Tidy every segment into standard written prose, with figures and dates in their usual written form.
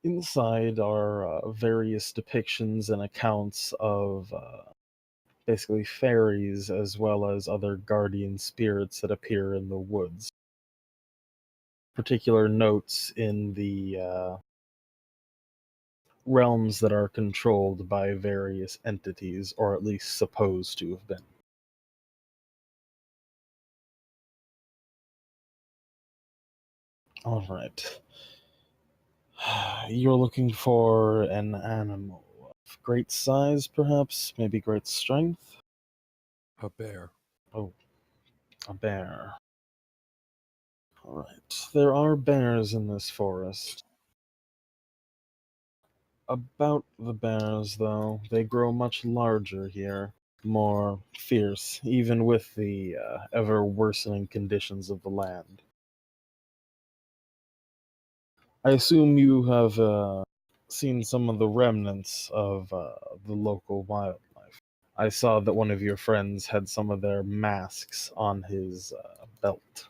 Inside are various depictions and accounts of basically fairies as well as other guardian spirits that appear in the woods. Particular notes in the realms that are controlled by various entities, or at least supposed to have been. Alright. You're looking for an animal of great size, perhaps? Maybe great strength? A bear. Oh, a bear. Alright. There are bears in this forest. About the bears, though, they grow much larger here, more fierce, even with the ever-worsening conditions of the land. I assume you have seen some of the remnants of the local wildlife. I saw that one of your friends had some of their masks on his belt.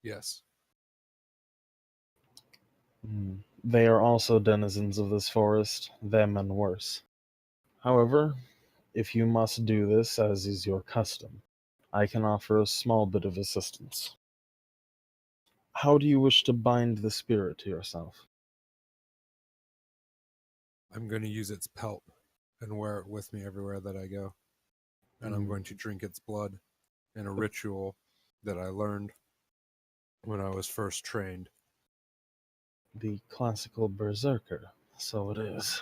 Yes. They are also denizens of this forest, them and worse. However, if you must do this, as is your custom, I can offer a small bit of assistance. How do you wish to bind the spirit to yourself? I'm going to use its pelt and wear it with me everywhere that I go. And I'm going to drink its blood in a ritual that I learned when I was first trained. The classical berserker, so it is.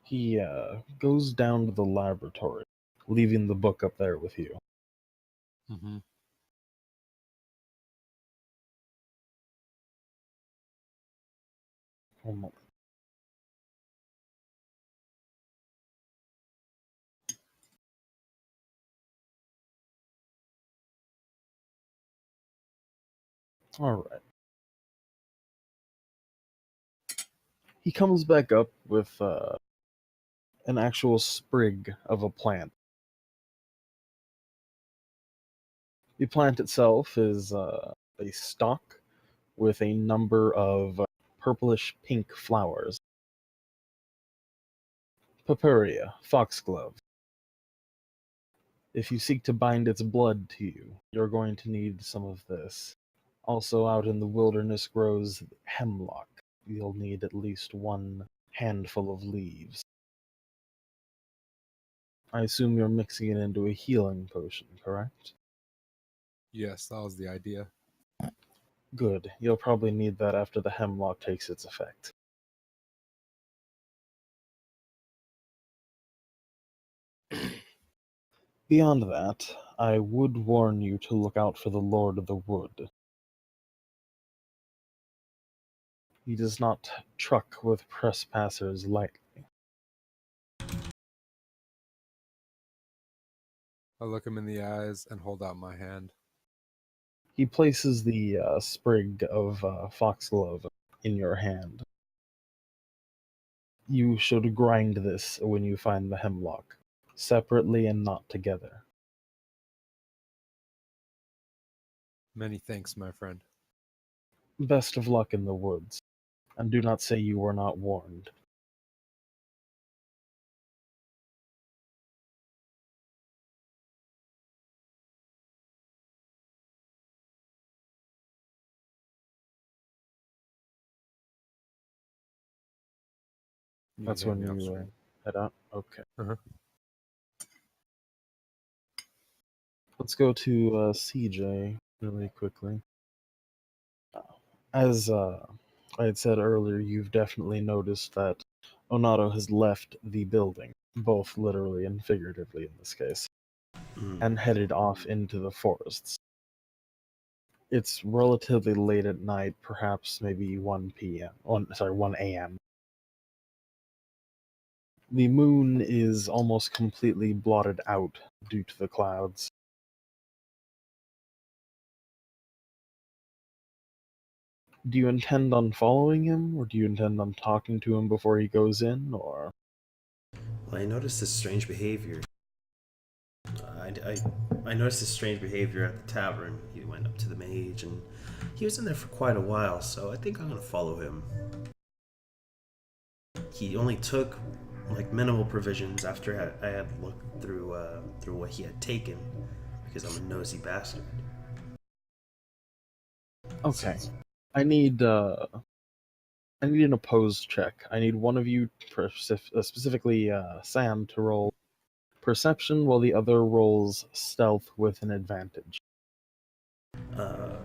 He goes down to the laboratory, leaving the book up there with you. Mm-hmm. One moment. Alright. He comes back up with an actual sprig of a plant. The plant itself is a stalk with a number of purplish pink flowers. Papuria, foxglove. If you seek to bind its blood to you, you're going to need some of this. Also, out in the wilderness grows hemlock. You'll need at least one handful of leaves. I assume you're mixing it into a healing potion, correct? Yes, that was the idea. Good. You'll probably need that after the hemlock takes its effect. Beyond that, I would warn you to look out for the Lord of the Wood. He does not truck with trespassers lightly. I look him in the eyes and hold out my hand. He places the sprig of foxglove in your hand. You should grind this when you find the hemlock, separately and not together. Many thanks, my friend. Best of luck in the woods, and do not say you were not warned. That's when you head out? Okay. Uh-huh. Let's go to CJ really quickly. As I had said earlier, you've definitely noticed that Onato has left the building, both literally and figuratively in this case, and headed off into the forests. It's relatively late at night, perhaps maybe 1 a.m. The moon is almost completely blotted out due to the clouds. Do you intend on following him, or do you intend on talking to him before he goes in, or? Well, I noticed this strange behavior. I noticed his strange behavior at the tavern went up to the mage, and he was in there for quite a while, so I think I'm gonna follow him. He only took like minimal provisions after I had looked through what he had taken, because I'm a nosy bastard. Okay. I need an opposed check. I need one of you, specifically Sam, to roll perception, while the other rolls stealth with an advantage. Alright.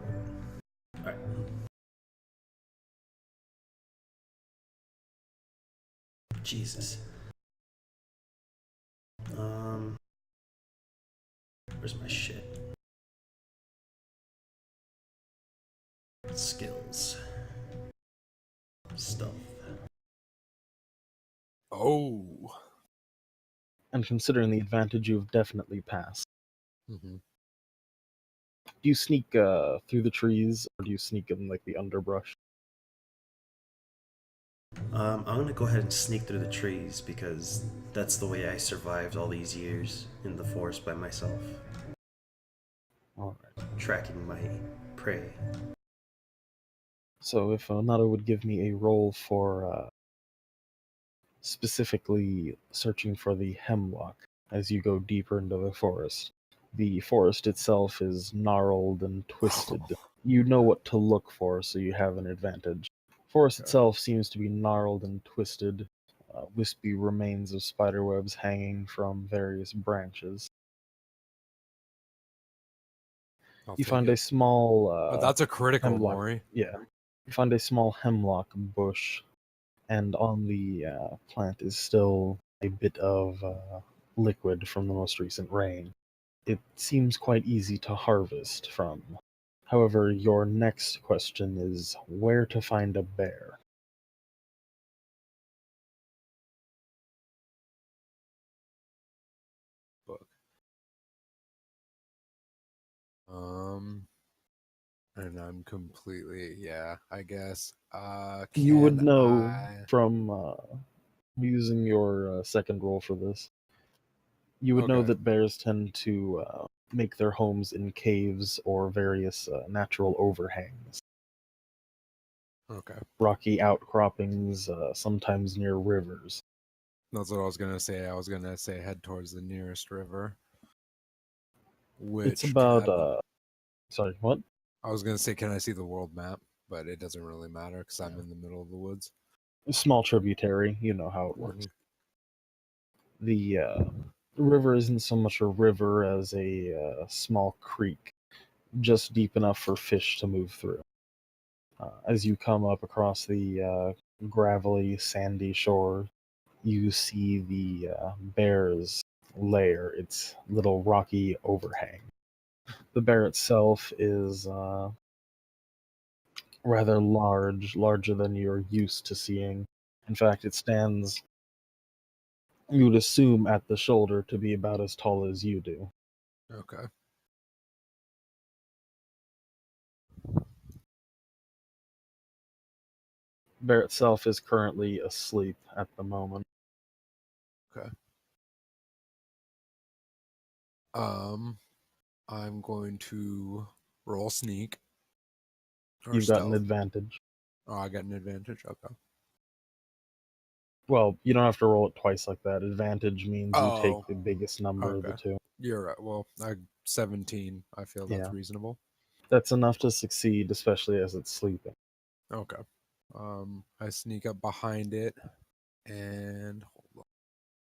Jesus. Where's my shit? Skills. Stealth. Oh. And considering the advantage, you've definitely passed. Mm-hmm. Do you sneak through the trees, or do you sneak in like the underbrush? I'm gonna go ahead and sneak through the trees because that's the way I survived all these years in the forest by myself, Alright. tracking my prey. So if Onato would give me a roll for specifically searching for the hemlock as you go deeper into the forest. The forest itself is gnarled and twisted. You know what to look for, so you have an advantage. Forest itself seems to be gnarled and twisted, wispy remains of spiderwebs hanging from various branches. You find a small Oh, that's a critical, hemlock. Maury. Yeah. You find a small hemlock bush, and on the plant is still a bit of liquid from the most recent rain. It seems quite easy to harvest from. However, your next question is where to find a bear. Book. And I'm completely, I guess. You would Can know I... from using your second roll for this. You would know Okay. that bears tend to make their homes in caves or various natural overhangs. Okay. Rocky outcroppings, sometimes near rivers. That's what I was gonna say. I was gonna say head towards the nearest river. It's Which about sorry, what? I was gonna say, can I see the world map? But it doesn't really matter because I'm in the middle of the woods. A small tributary, you know how it works. Mm-hmm. The river isn't so much a river as a small creek, just deep enough for fish to move through. As you come up across the gravelly, sandy shore, you see the bear's lair, its little rocky overhang. The bear itself is rather large, larger than you're used to seeing. In fact, it stands, you would assume, at the shoulder to be about as tall as you do. Okay. Bear itself is currently asleep at the moment. Okay. I'm going to roll sneak. Or You've got an stealth. advantage. Oh, I got an advantage? Okay. Well, you don't have to roll it twice like that. Advantage means you take Oh, the biggest number of the okay. two. You're right. Well, 17. I feel that's Yeah. reasonable. That's enough to succeed, especially as it's sleeping. Okay. I sneak up behind it and hold on.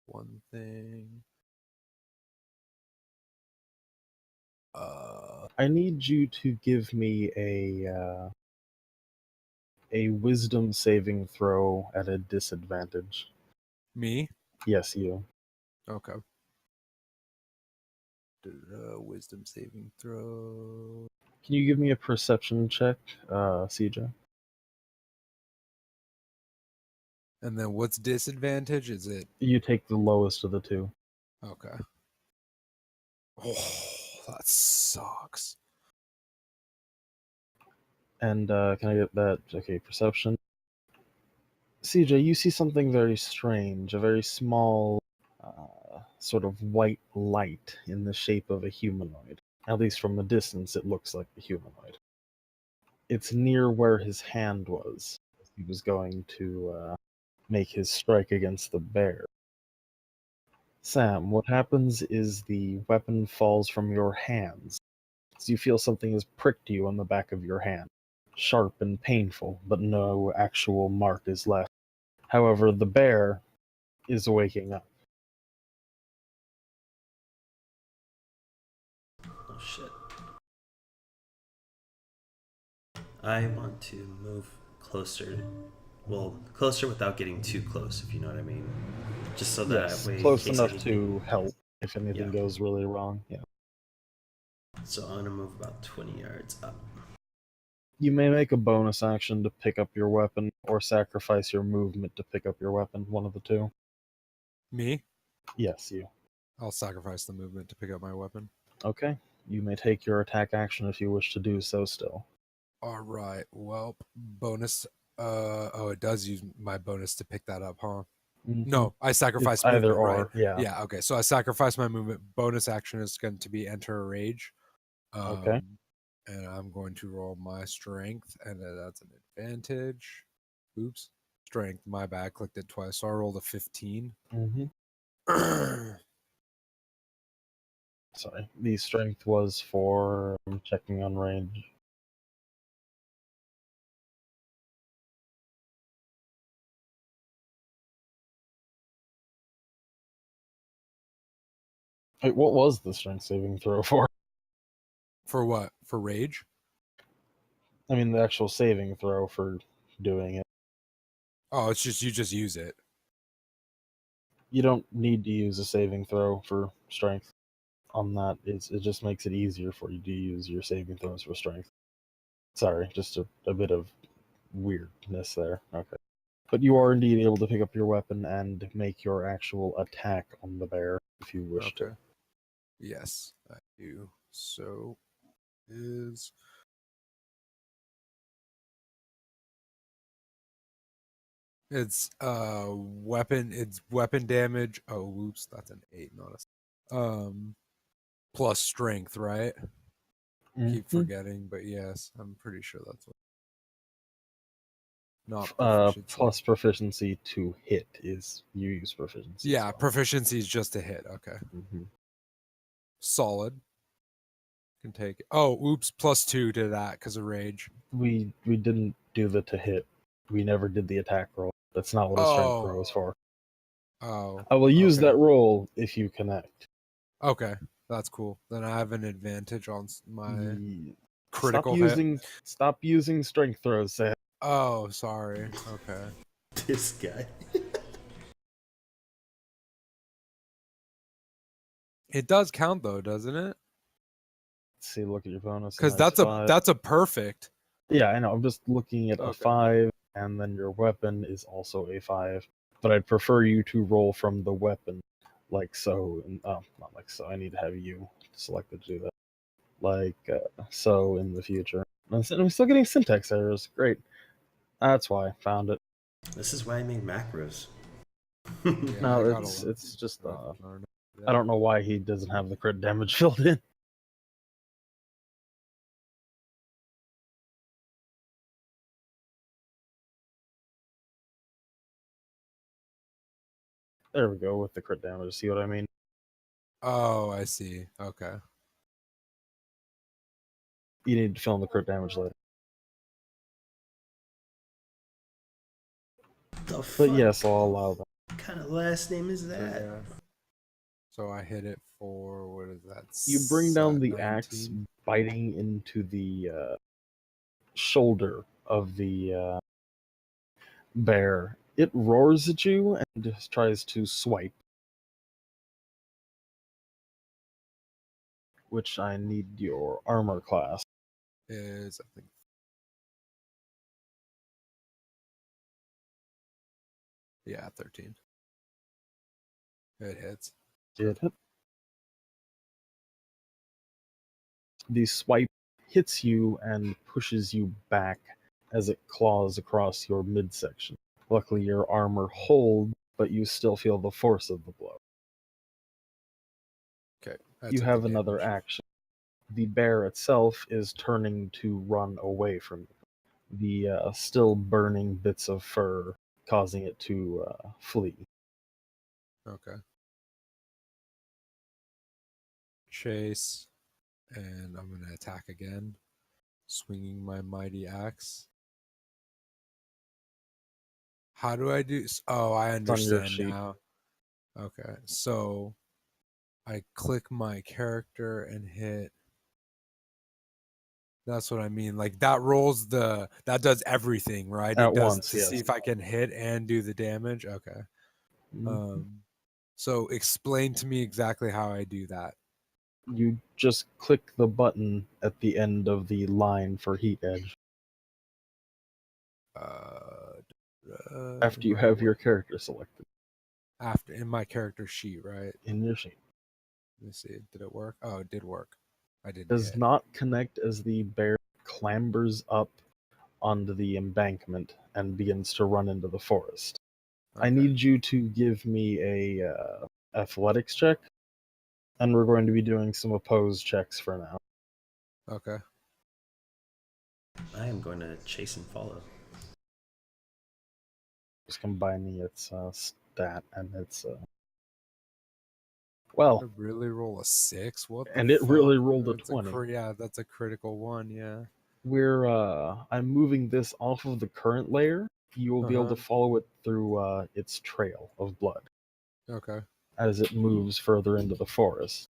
One thing. I need you to give me a wisdom saving throw at a disadvantage. Me? Yes, you. Okay. Wisdom saving throw. Can you give me a perception check, CJ? And then what's disadvantage? Is it? You take the lowest of the two. Okay. Oh, that sucks. And can I get that? Okay, perception. CJ, you see something very strange, a very small, sort of white light in the shape of a humanoid. At least from a distance, it looks like a humanoid. It's near where his hand was. He was going to make his strike against the bear. Sam, what happens is the weapon falls from your hands. So you feel something has pricked you on the back of your hand. Sharp and painful, but no actual mark is left. However, the bear is waking up. Oh shit. I want to move closer. Well, closer without getting too close, if you know what I mean. Just so that Yes, way, in close case enough anything, to help if anything Yeah. goes really wrong. Yeah. So I'm gonna move about 20 yards up. You may make a bonus action to pick up your weapon, or sacrifice your movement to pick up your weapon, one of the two. Me? Yes, you. I'll sacrifice the movement to pick up my weapon. Okay. You may take your attack action if you wish to do so still. All right. Well, bonus. Oh, it does use my bonus to pick that up, huh? Mhm. No, I sacrifice It's either movement, right? or, yeah. Yeah. Okay. So I sacrifice my movement. Bonus action is going to be enter a rage. Okay. And I'm going to roll my strength, and that's an advantage. Oops. Strength. My bad. Clicked it twice. So I rolled a 15. Mm-hmm. Sorry. The strength was for checking on range. Wait, what was the strength saving throw for? For what? For rage? I mean, the actual saving throw for doing it. Oh, it's just you just use it. You don't need to use a saving throw for strength on that. It just makes it easier for you to use your saving throws for strength. Sorry, just a bit of weirdness there. Okay. But you are indeed able to pick up your weapon and make your actual attack on the bear if you wish to. Yes, I do. So is it's weapon damage. Oh, whoops, that's an 8, not a plus strength, right? Keep forgetting, but yes, I'm pretty sure that's what. Not proficiency. Plus proficiency to hit is you use proficiency. Yeah, as well. proficiency is just a hit. Okay. Mm-hmm. Solid. Can take it. Oh, oops, +2 to that because of rage. We didn't do the to hit. We never did the attack roll. That's not what a strength roll is for. Oh. I will use okay. that roll if you connect. Okay, that's cool. Then I have an advantage on my critical Stop using strength throws, Sam. Oh, sorry. Okay. This guy. It does count though, doesn't it? Let's see, look at your bonus. Because that's a perfect. Yeah, I know. I'm just looking at a Okay. 5, and then your weapon is also a 5. But I'd prefer you to roll from the weapon, like so. Not like so. I need to have you selected to do that. Like so in the future. I'm still getting syntax errors. Great. That's why I found it. This is why I made macros. Yeah, No, I it's just gotta I don't know why he doesn't have the crit damage filled in. There we go with the crit damage. See what I mean? Oh, I see. Okay. You need to fill in the crit damage later. The fuck? But yes, I'll allow that. What kind of last name is that? So I hit it for what is that? You bring down the 19? axe, biting into the shoulder of the bear. It roars at you and just tries to swipe. Which I need your armor class. Is I think. Yeah, 13. It hits. It hit. The swipe hits you and pushes you back as it claws across your midsection. Luckily, your armor holds, but you still feel the force of the blow. Okay. You have another action. the bear itself is turning to run away from you. The still burning bits of fur causing it to flee. Okay. Chase, and I'm going to attack again, swinging my mighty axe. How do I do? Oh, I It's on your understand sheet. now. Okay, so I click my character and hit. That's what I mean. Like that rolls that does everything, right? It At does once, to see yes. if I can hit and do the damage. Okay. Mhm. So explain to me exactly how I do that. You just click the button at the end of the line for heat edge Uh, after you have your character selected after in my character sheet, right? in your sheet. Let me see. Did it work? Oh, it did work. I didn't Does hit. not connect as the bear clambers up onto the embankment and begins to run into the forest. Okay. I need you to give me a athletics check, and we're going to be doing some opposed checks for now. Okay. I am going to chase and follow. Just combining its stat and its well, Did it really roll a 6? What the and it fuck? really rolled a It's 20. yeah, that's a critical one. Yeah. I'm moving this off of the current layer. You will be able to Uh-huh. follow it through its trail of blood Okay. as it moves further into the forest.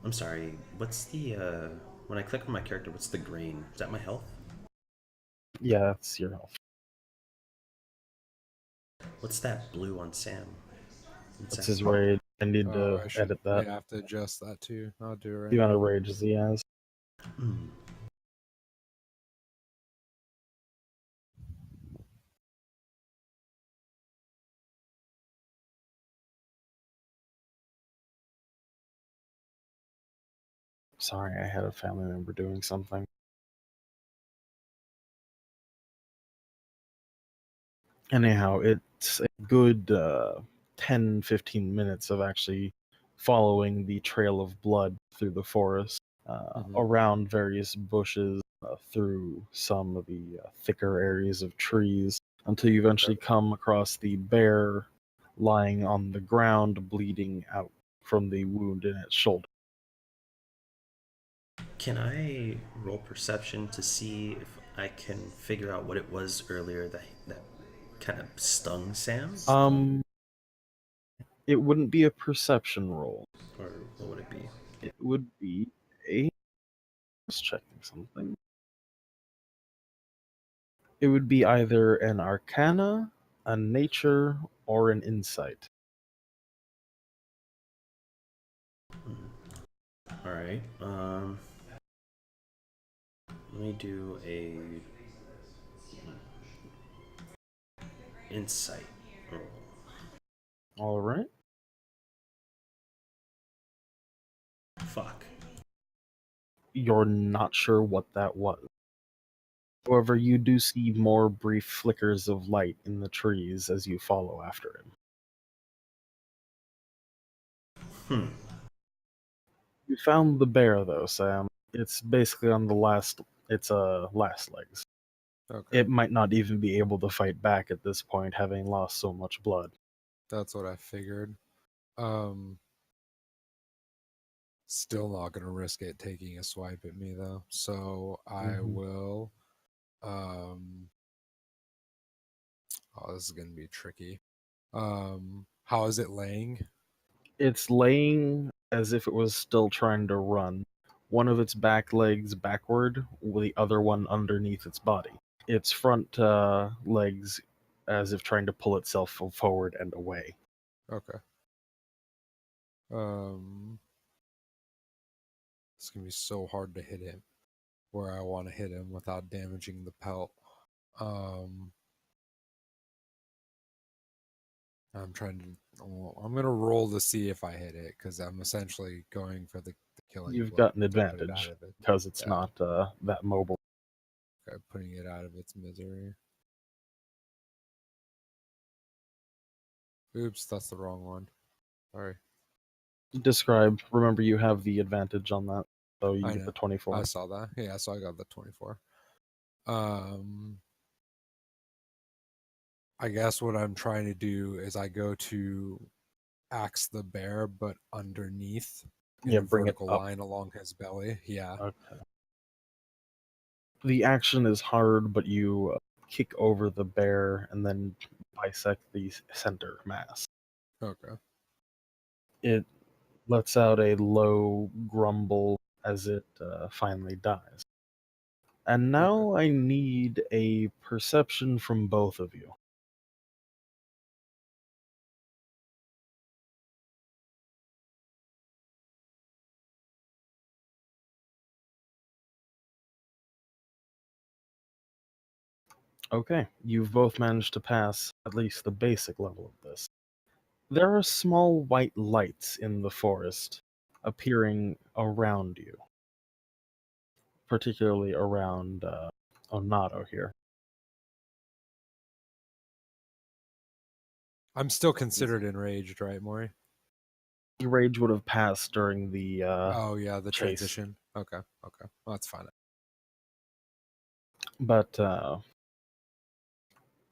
I'm sorry, what's the, when I click on my character, what's the green? Is that my health? Yeah, that's your health. What's that blue on Sam? That's his rage. I need Oh, to I should. edit Yeah, that. I have to adjust that too. I'll do it right The amount now. of rages he has. Mm. Sorry, I had a family member doing something. Anyhow, it's a good 10-15 minutes of actually following the trail of blood through the forest, around various bushes, through some of the thicker areas of trees, until you eventually come across the bear lying on the ground, bleeding out from the wound in its shoulder. Can I roll perception to see if I can figure out what it was earlier that kind of stung Sam? It wouldn't be a perception roll. Or what would it be? It would be a... Just checking something. It would be either an arcana, a nature, or an insight. All right. Let me do a insight roll. All right. Fuck. You're not sure what that was. However, you do see more brief flickers of light in the trees as you follow after him. You found the bear, though, Sam. It's basically on the last legs. Okay. It might not even be able to fight back at this point, having lost so much blood. That's what I figured. Still not gonna risk it taking a swipe at me though. So I will. Oh, this is gonna be tricky. How is it laying? It's laying as if it was still trying to run. One of its back legs backward, with the other one underneath its body. Its front legs as if trying to pull itself forward and away. Okay. It's gonna be so hard to hit him where I want to hit him without damaging the pelt. I'm trying to. I'm gonna roll to see if I hit it because I'm essentially going for the killing You've blow got an to put it out advantage of it. because it's Yeah. not that mobile. Okay, putting it out of its misery. Oops, that's the wrong one. Sorry. Describe. Remember, you have the advantage on that, so you I get know. the 24. I saw that. Yeah, so I got the 24. I guess what I'm trying to do is I go to axe the bear, but underneath in Yeah, a bring it vertical up. line along his belly. Yeah. Okay. The action is hard, but you kick over the bear and then bisect the center mass. Okay. It lets out a low grumble as it finally dies. And now I need a perception from both of you. Okay, you've both managed to pass at least the basic level of this. There are small white lights in the forest appearing around you, particularly around Onato here. I'm still considered enraged, right, Maury? The rage would have passed during the Oh yeah, the chase. transition. Okay. Well, that's fine. But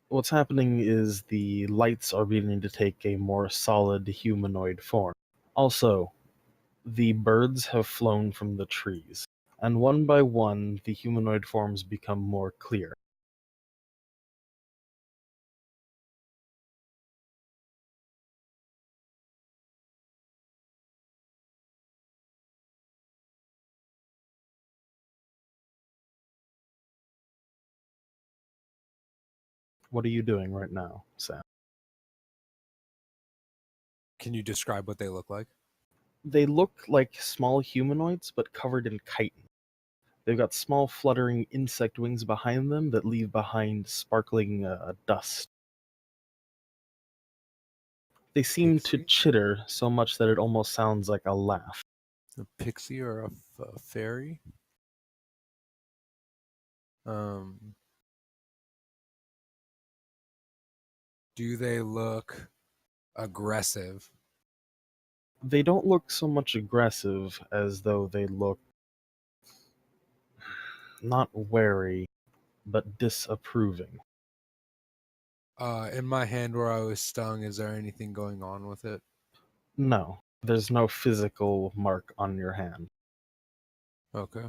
what's happening is the lights are beginning to take a more solid humanoid form. Also, the birds have flown from the trees, and one by one, the humanoid forms become more clear. What are you doing right now, Sam? Can you describe what they look like? They look like small humanoids, but covered in chitin. They've got small fluttering insect wings behind them that leave behind sparkling dust. They seem to Pixie? chitter so much that it almost sounds like a laugh. A pixie or a fairy? Do they look aggressive? They don't look so much aggressive as though they look not wary, but disapproving. In my hand where I was stung, is there anything going on with it? No, there's no physical mark on your hand. Okay.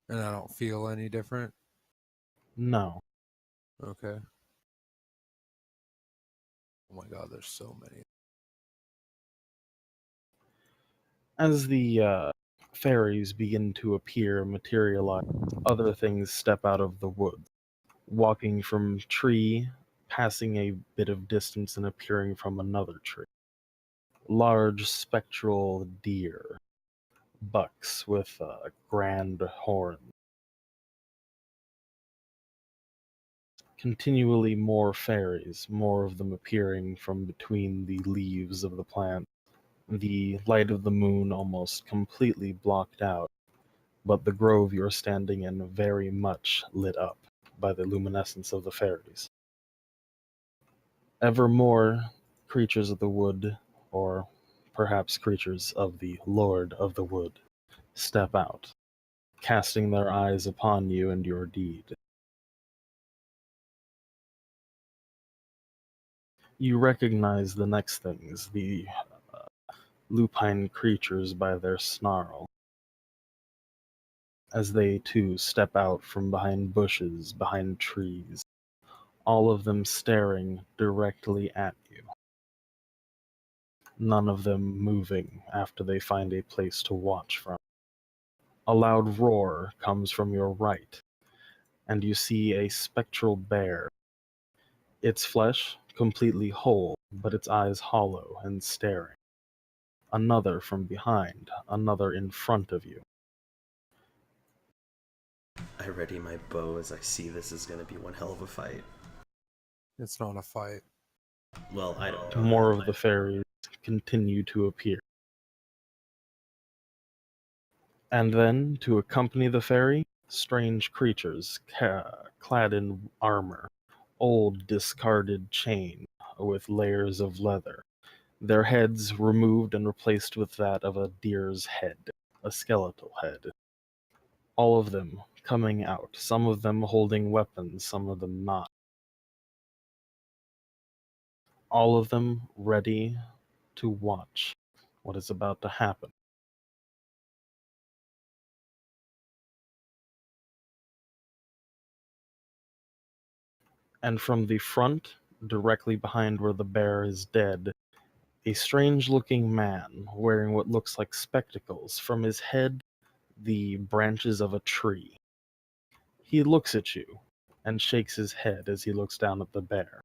And I don't feel any different? No. Okay. Oh my god, there's so many. As the fairies begin to appear, materialize, other things step out of the woods, walking from tree, passing a bit of distance and appearing from another tree. Large spectral deer, bucks with grand horns. Continually more fairies, more of them appearing from between the leaves of the plant. The light of the moon almost completely blocked out, but the grove you're standing in very much lit up by the luminescence of the fairies. Ever more creatures of the wood, or perhaps creatures of the Lord of the Wood, step out, casting their eyes upon you and your deed. You recognize the next things, the lupine creatures by their snarl, as they too step out from behind bushes, behind trees, all of them staring directly at you. None of them moving after they find a place to watch from. A loud roar comes from your right, and you see a spectral bear. Its flesh completely whole, but its eyes hollow and staring. Another from behind, another in front of you. I ready my bow as I see this is going to be one hell of a fight. It's not a fight. Well, I don't know. More of the fairies continue to appear. And then, to accompany the fairy, strange creatures clad in armor, old discarded chain with layers of leather, their heads removed and replaced with that of a deer's head, a skeletal head. All of them coming out, some of them holding weapons, some of them not. All of them ready to watch what is about to happen. And from the front, directly behind where the bear is dead, a strange-looking man wearing what looks like spectacles, from his head, the branches of a tree. He looks at you and shakes his head as he looks down at the bear.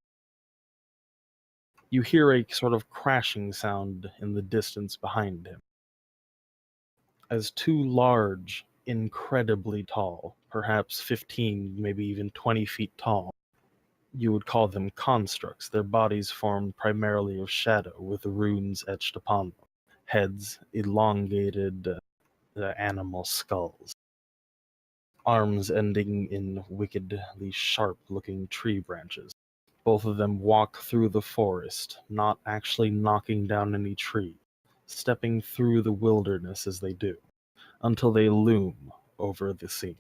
You hear a sort of crashing sound in the distance behind him, as two large, incredibly tall, perhaps 15, maybe even 20 feet tall, you would call them constructs, their bodies formed primarily of shadow with runes etched upon them, heads elongated animal skulls, arms ending in wickedly sharp-looking tree branches. Both of them walk through the forest, not actually knocking down any tree, stepping through the wilderness as they do, until they loom over the scene.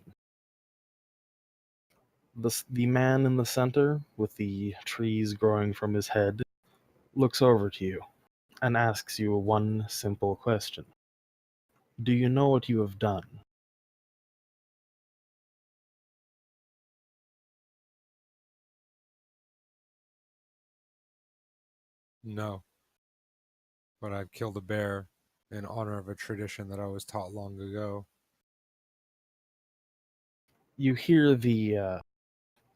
The man in the center, with the trees growing from his head, looks over to you and asks you one simple question. Do you know what you have done? No, but I've killed a bear in honor of a tradition that I was taught long ago. You hear the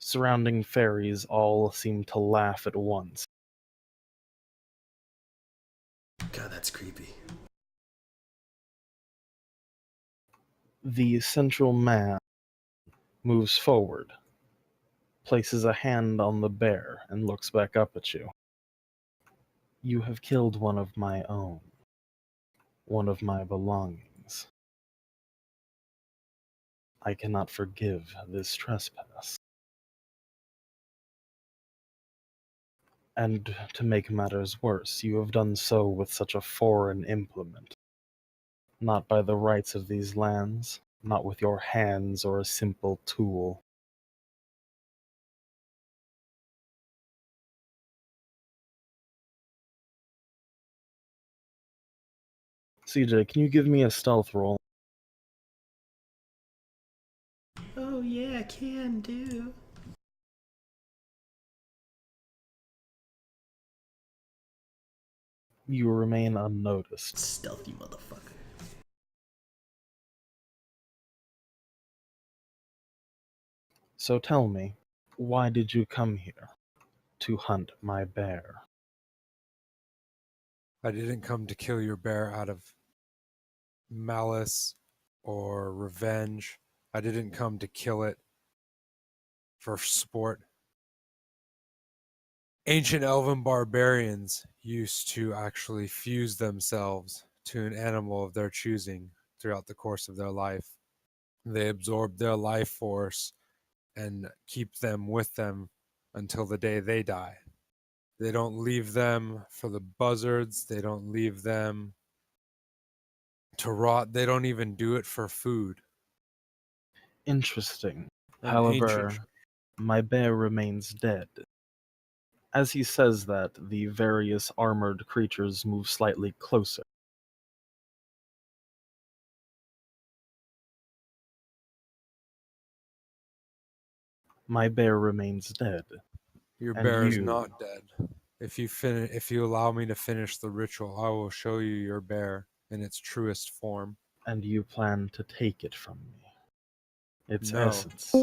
surrounding fairies all seem to laugh at once. God, that's creepy. The central man moves forward, places a hand on the bear, and looks back up at you. You have killed one of my own, one of my belongings. I cannot forgive this trespass. And to make matters worse, you have done so with such a foreign implement. Not by the rights of these lands, not with your hands or a simple tool. CJ, can you give me a stealth roll? Oh yeah, can do. You remain unnoticed. Stealthy motherfucker. So tell me, why did you come here? To hunt my bear. I didn't come to kill your bear out of malice or revenge. I didn't come to kill it for sport. Ancient elven barbarians used to actually fuse themselves to an animal of their choosing throughout the course of their life. They absorb their life force and keep them with them until the day they die. They don't leave them for the buzzards. They don't leave them to rot. They don't even do it for food. Interesting. An ancient. However, my bear remains dead. As he says that, the various armored creatures move slightly closer. My bear remains dead. Your And bear is you, not dead. If you allow me to finish the ritual, I will show you your bear in its truest form. and you plan to take it from me. Its No. essence.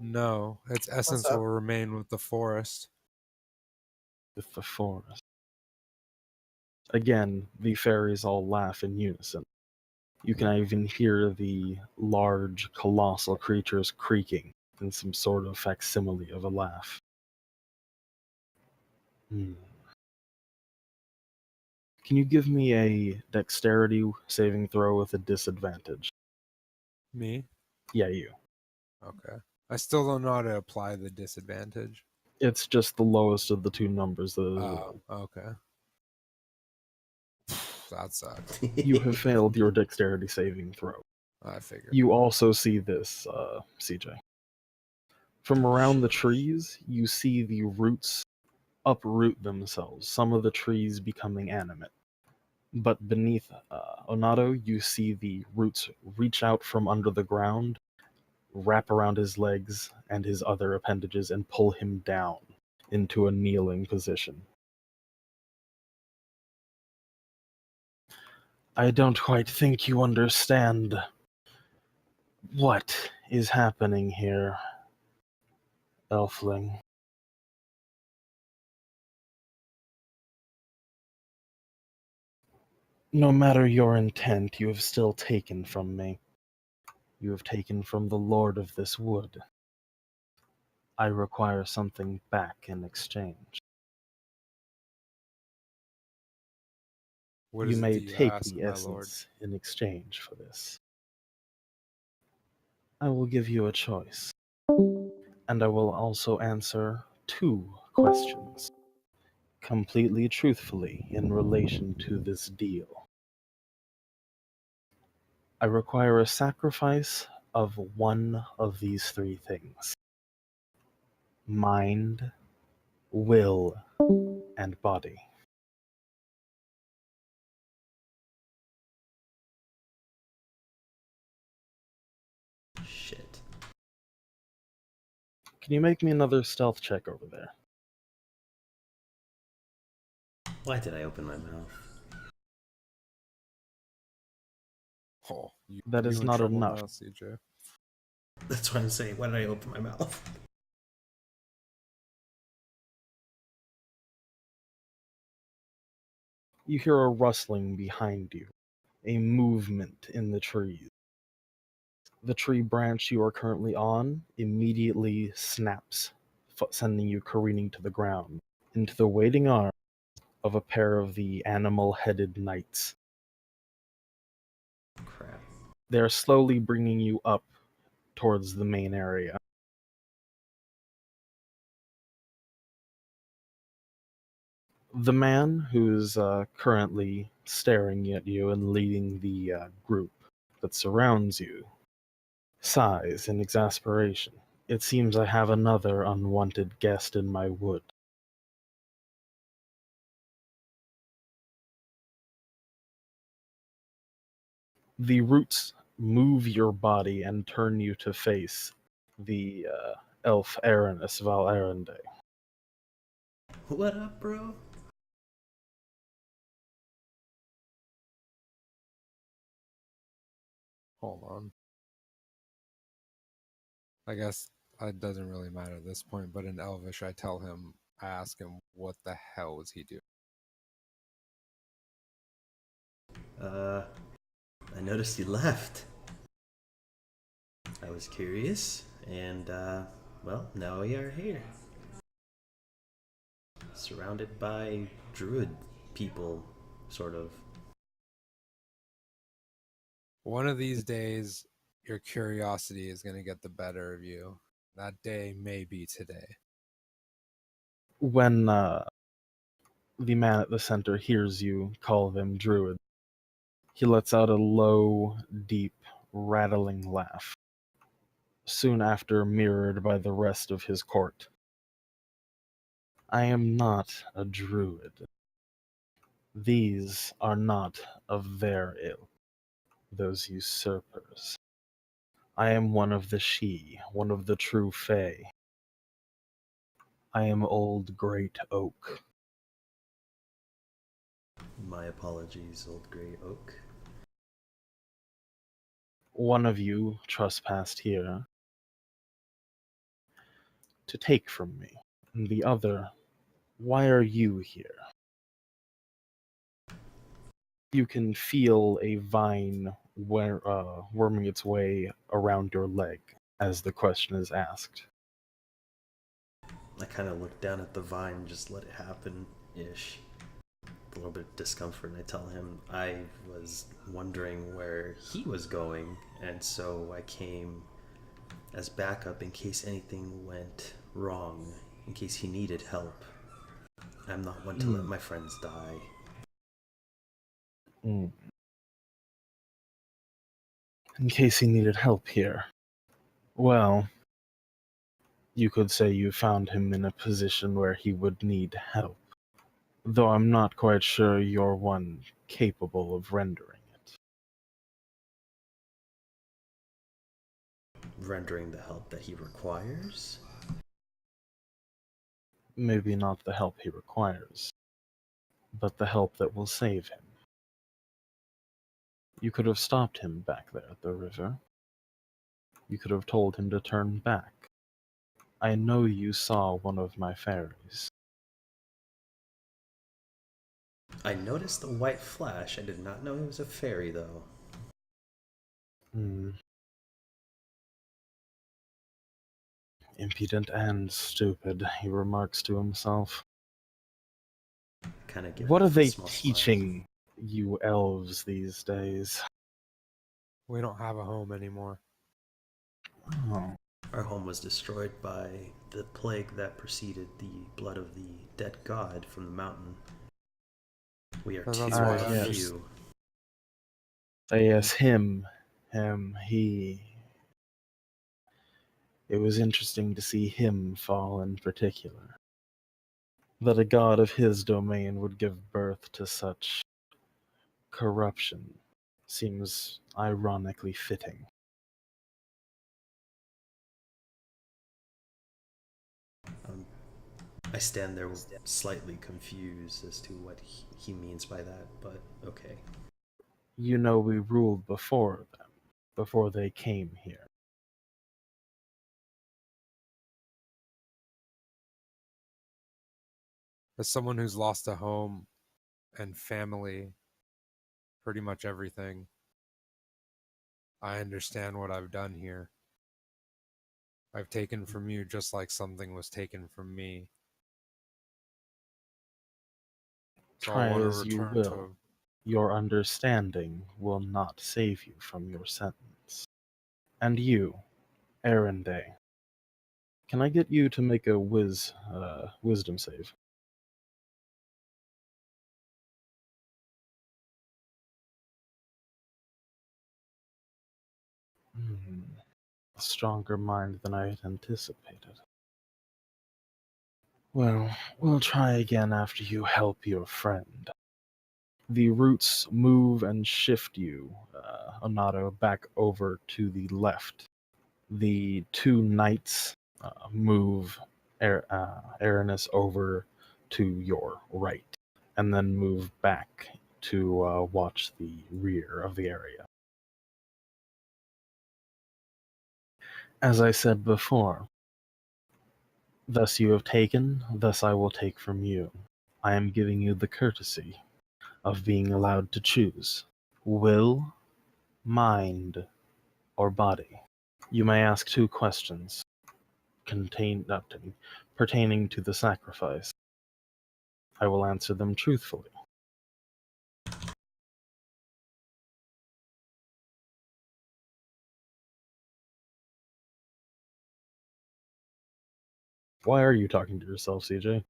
No, its essence will remain with the forest. With the forest. Again, the fairies all laugh in unison. You can even hear the large, colossal creatures creaking in some sort of facsimile of a laugh. Can you give me a dexterity saving throw with a disadvantage? Me? Yeah, you. Okay. I still don't know how to apply the disadvantage. It's just the lowest of the two numbers. Oh, okay. That sucks. You have failed your dexterity saving throw. I figured. You also see this, CJ. From around the trees, you see the roots uproot themselves, some of the trees becoming animate. But beneath Onato, you see the roots reach out from under the ground, wrap around his legs and his other appendages, and pull him down into a kneeling position. I don't quite think you understand what is happening here, Elfling. No matter your intent, you have still taken from me. You have taken from the Lord of this wood. I require something back in exchange. What You is it may that you take ask, the my lord? essence in exchange for this. I will give you a choice. And I will also answer 2 questions, completely truthfully in relation to this deal. I require a sacrifice of one of these 3 things: mind, will, and body. Shit. Can you make me another stealth check over there? Why did I open my mouth? Oh, That is in not trouble enough. now, CJ. That's what I'm saying. Why did I open my mouth? You hear a rustling behind you, a movement in the trees. The tree branch you are currently on immediately snaps, sending you careening to the ground, into the waiting arms of a pair of the animal-headed knights. Crap. They are slowly bringing you up towards the main area. The man who's currently staring at you and leading the group that surrounds you sighs in exasperation. It seems I have another unwanted guest in my wood. The roots move your body and turn you to face the elf Arannis Val Arende. What up, bro? Hold on. I guess it doesn't really matter at this point, but in Elvish, I ask him, what the hell was he doing? I noticed he left. I was curious, and, well, now we are here. Surrounded by druid people, sort of. One of these days, your curiosity is going to get the better of you. That day may be today. When the man at the center hears you call them druid, he lets out a low, deep, rattling laugh, soon after mirrored by the rest of his court. I am not a druid. These are not of their ilk, those usurpers. I am one of the She, one of the true Fae. I am old Great Oak. My apologies, old grey oak. One of you trespassed here to take from me, and the other, why are you here? You can feel a vine worming its way around your leg as the question is asked. I kind of look down at the vine, just let it happen-ish. A little bit of discomfort, and I tell him I was wondering where he was going, and so I came as backup in case anything went wrong, in case he needed help. I'm not one to let my friends die. Mm. In case he needed help here. Well, you could say you found him in a position where he would need help. Though I'm not quite sure you're one capable of rendering it. Rendering the help that he requires? Maybe not the help he requires, but the help that will save him. You could have stopped him back there at the river. You could have told him to turn back. I know you saw one of my fairies. I noticed the white flash. I did not know he was a fairy, though. Impudent and stupid, he remarks to himself. Kind of give What him are a they small teaching you elves these days? We don't have a home anymore. Oh. Our home was destroyed by the plague that preceded the blood of the dead god from the mountain. We are That's too why yes. few. Yes, him. He. It was interesting to see him fall in particular. That a god of his domain would give birth to such corruption seems ironically fitting. I stand there slightly confused as to what he means by that, but okay. You know, we ruled before them, before they came here. As someone who's lost a home and family, pretty much everything, I understand what I've done here. I've taken from you just like something was taken from me. So Try I want to as you return will, to... your understanding will not save you from your sentence. And you, Aranday, can I get you to make a wisdom save? A stronger mind than I had anticipated. Well, we'll try again after you help your friend. The roots move and shift you, Onato, back over to the left. The two knights move Arannis over to your right, and then move back to watch the rear of the area. As I said before, thus you have taken, thus I will take from you. I am giving you the courtesy of being allowed to choose will, mind, or body. You may ask 2 questions pertaining to the sacrifice. I will answer them truthfully. Why are you talking to yourself, CJ?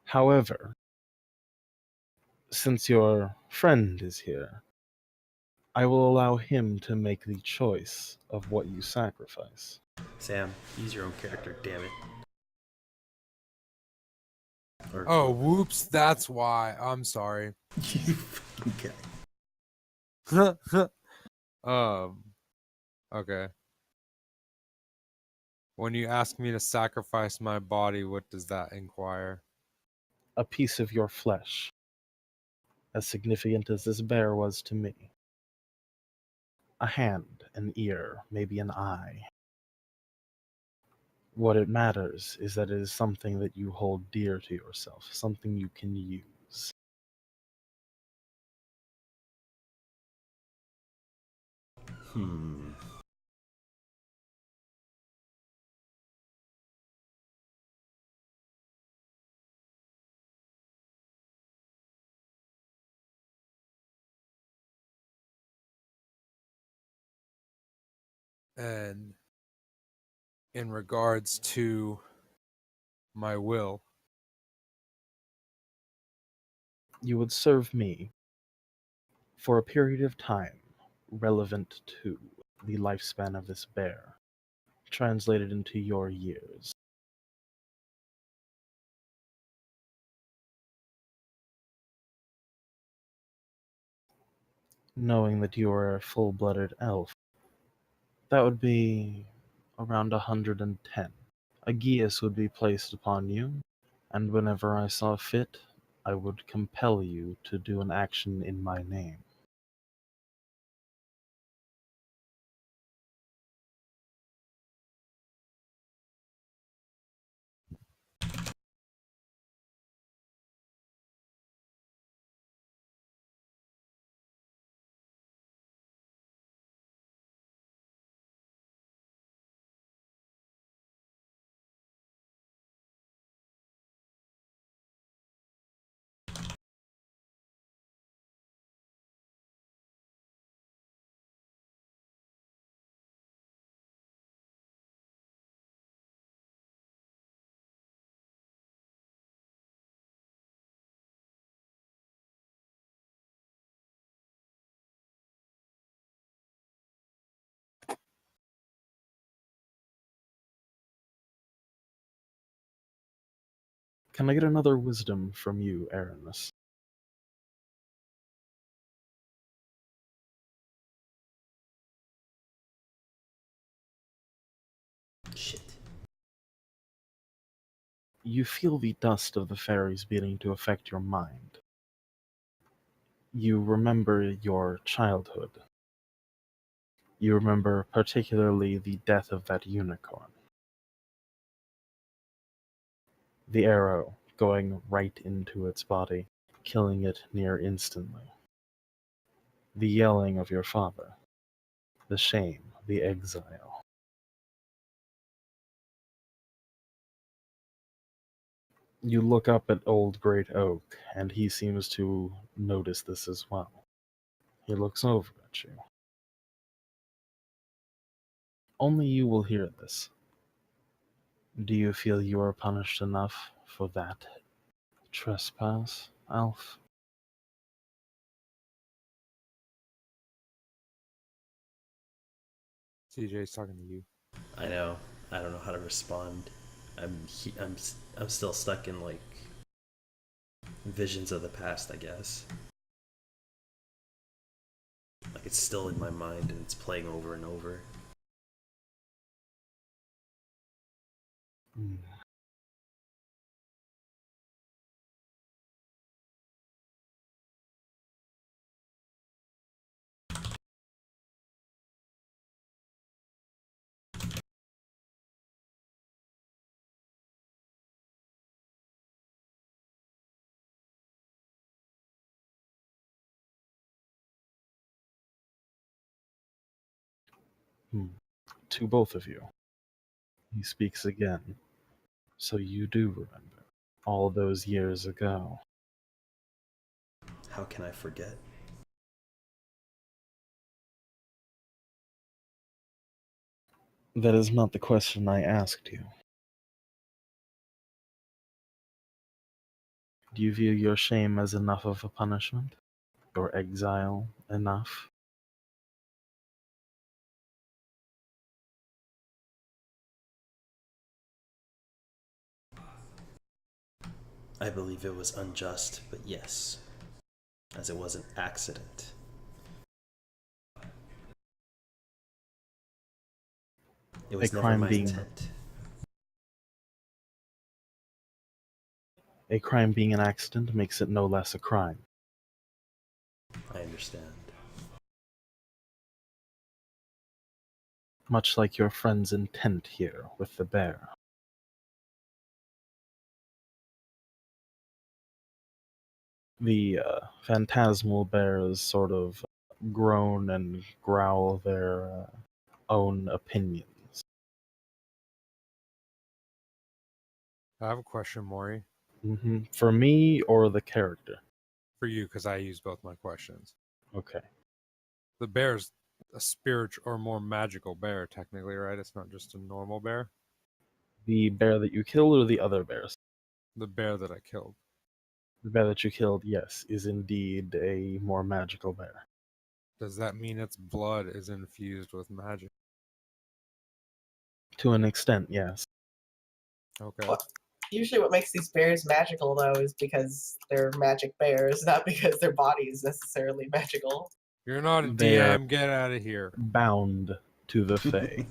However, since your friend is here, I will allow him to make the choice of what you sacrifice. Sam, use your own character, damn it. Or, Oh, whoops, that's why. I'm sorry. You fucking guy. Okay. When you ask me to sacrifice my body, what does that inquire? A piece of your flesh, as significant as this bear was to me. A hand, an ear, maybe an eye. What it matters is that it is something that you hold dear to yourself, something you can use. And in regards to my will. You would serve me for a period of time relevant to the lifespan of this bear, translated into your years. Knowing that you are a full-blooded elf, that would be around 110. A geas would be placed upon you, and whenever I saw fit, I would compel you to do an action in my name. Can I get another wisdom from you, Arannis? Shit. You feel the dust of the fairies beginning to affect your mind. You remember your childhood. You remember particularly the death of that unicorn. The arrow going right into its body, killing it near instantly. The yelling of your father. The shame, the exile. You look up at Old Great Oak, and he seems to notice this as well. He looks over at you. Only you will hear this. Do you feel you are punished enough for that trespass, Alf? CJ's talking to you. I know. I don't know how to respond. I'm still stuck in like visions of the past, I guess. Like it's still in my mind and it's playing over and over. Hmm. To both of you. He speaks again. So you do remember all those years ago. How can I forget? That is not the question I asked you. Do you view your shame as enough of a punishment? Your exile enough? I believe it was unjust, but yes, as it was an accident. It was never my intent. A crime being an accident makes it no less a crime. I understand. Much like your friend's intent here with the bear. The phantasmal bears sort of groan and growl their own opinions. I have a question, Maury, For me or the character? for you, because I use both my questions. Okay. The bear's a spiritual or more magical bear, technically, right? It's not just a normal bear. The bear that you killed or the other bears? The bear that I killed. The bear that you killed, yes, is indeed a more magical bear. Does that mean its blood is infused with magic? To an extent, yes. Okay. Well, usually what makes these bears magical, though, is because they're magic bears, not because their body is necessarily magical. You're not a They are DM. Get out of here. bound to the Fae.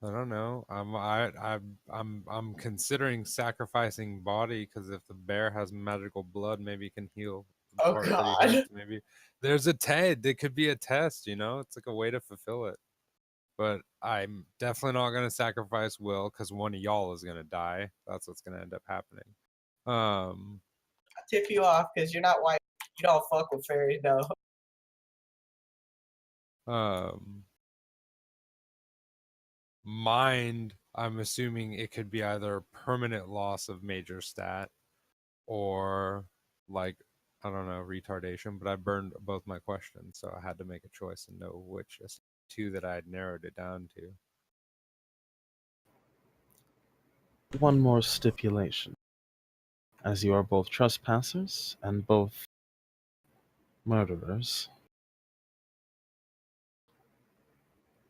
I don't know. I'm considering sacrificing body because if the bear has magical blood, maybe it can heal the Oh, part that he God. hurts. Maybe there's a test. It could be a test. You know, it's like a way to fulfill it. But I'm definitely not gonna sacrifice Will because one of y'all is gonna die. That's what's gonna end up happening. I'll tip you off because you're not white. You don't fuck with fairies, no. Mind. I'm assuming it could be either permanent loss of major stat or like I don't know retardation. But I burned both my questions, so I had to make a choice and know which two that I had narrowed it down to. One more stipulation. As you are both trespassers and both murderers,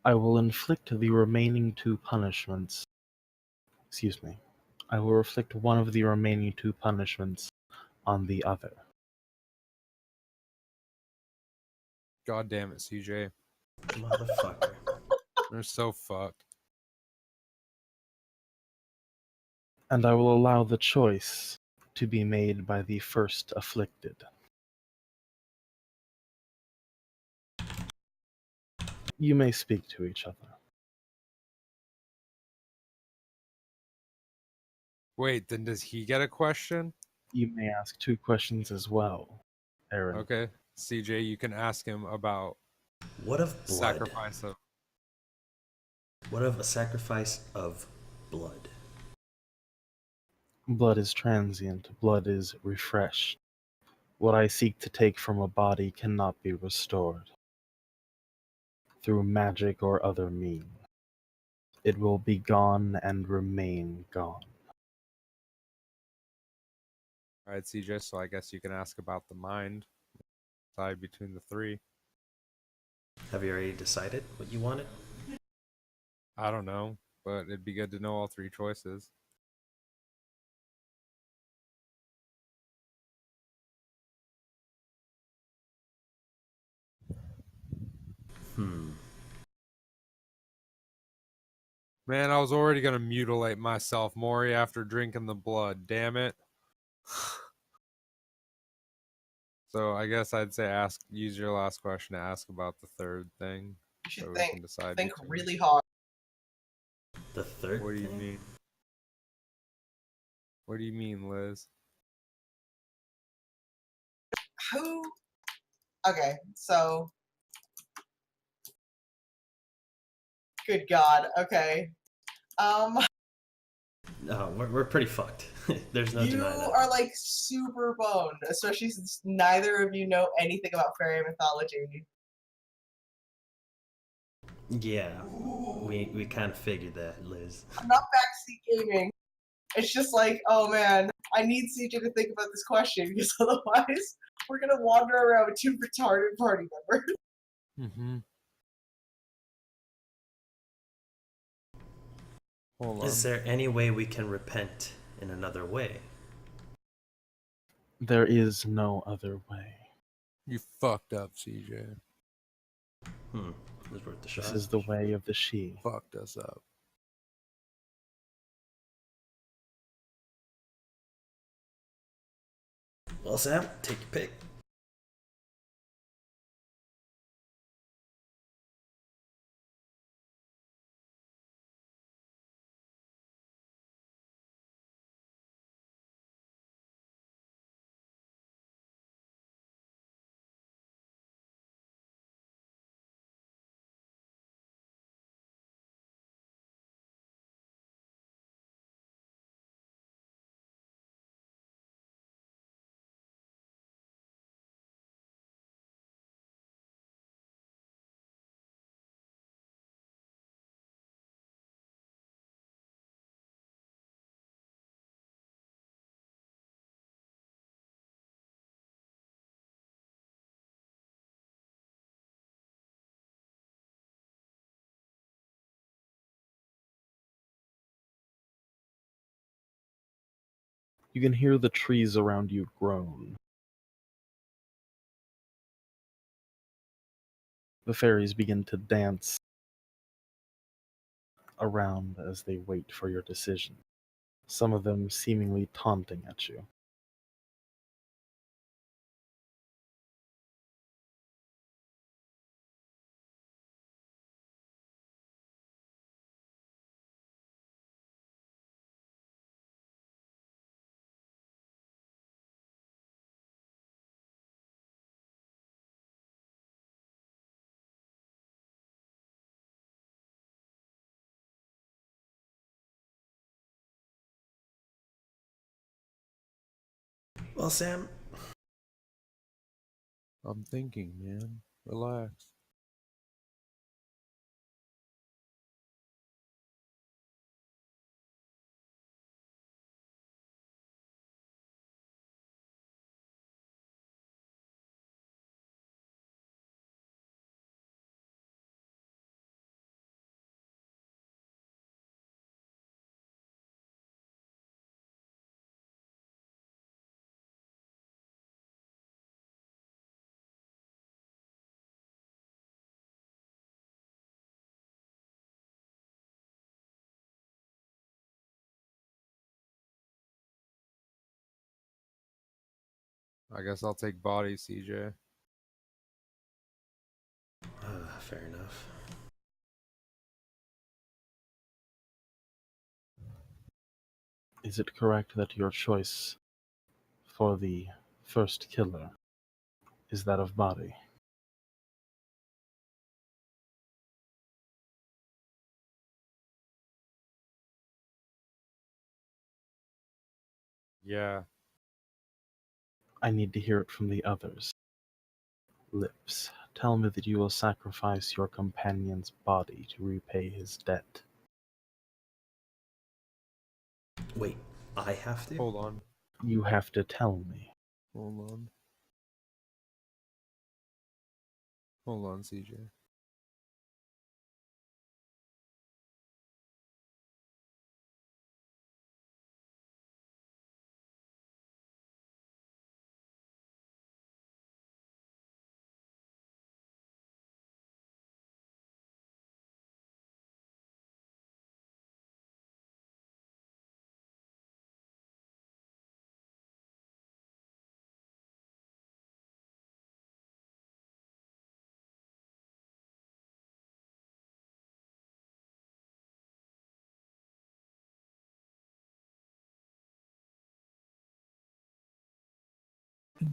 I will inflict the remaining two punishments. Excuse me. I will inflict one of the remaining two punishments on the other. God damn it, CJ. Motherfucker. They're so fucked. And I will allow the choice to be made by the first afflicted. You may speak to each other. Wait, then does he get a question? You may ask two questions as well, Aaron. Okay, CJ, you can ask him about What of blood? sacrifice of. What of a sacrifice of blood? Blood is transient. Blood is refreshed. What I seek to take from a body cannot be restored through magic or other means. It will be gone and remain gone. All right, CJ. So I guess you can ask about the mind. Decide between the three. Have you already decided what you wanted? I don't know, but it'd be good to know all three choices. Man, I was already gonna mutilate myself, Maury, after drinking the blood. Damn it. So I guess I'd say use your last question to ask about the third thing. You should So we can decide think between. really hard. The third What do you thing? mean? What do you mean, Liz? Who? Okay, so. Good God. Okay. No, we're pretty fucked. There's no You denying that. are like super boned, especially since neither of you know anything about fairy mythology. Yeah, we kind of figured that, Liz. I'm not backseat gaming. It's just like, oh man, I need CJ to think about this question because otherwise we're gonna wander around with two retarded party members. Mm-hmm. Hold on. Is there any way we can repent in another way? There is no other way. You fucked up, CJ. It was worth the shot. This is the way of the she. Fucked us up. Well, Sam, take your pick. You can hear the trees around you groan. The fairies begin to dance around as they wait for your decision, some of them seemingly taunting at you. Well, Sam, I'm thinking, man. Relax. I guess I'll take body, CJ. fair enough. Is it correct that your choice for the first killer is that of body? Yeah. I need to hear it from the others. Lips, tell me that you will sacrifice your companion's body to repay his debt. Wait, I have to? Hold on. You have to tell me. Hold on. Hold on, CJ.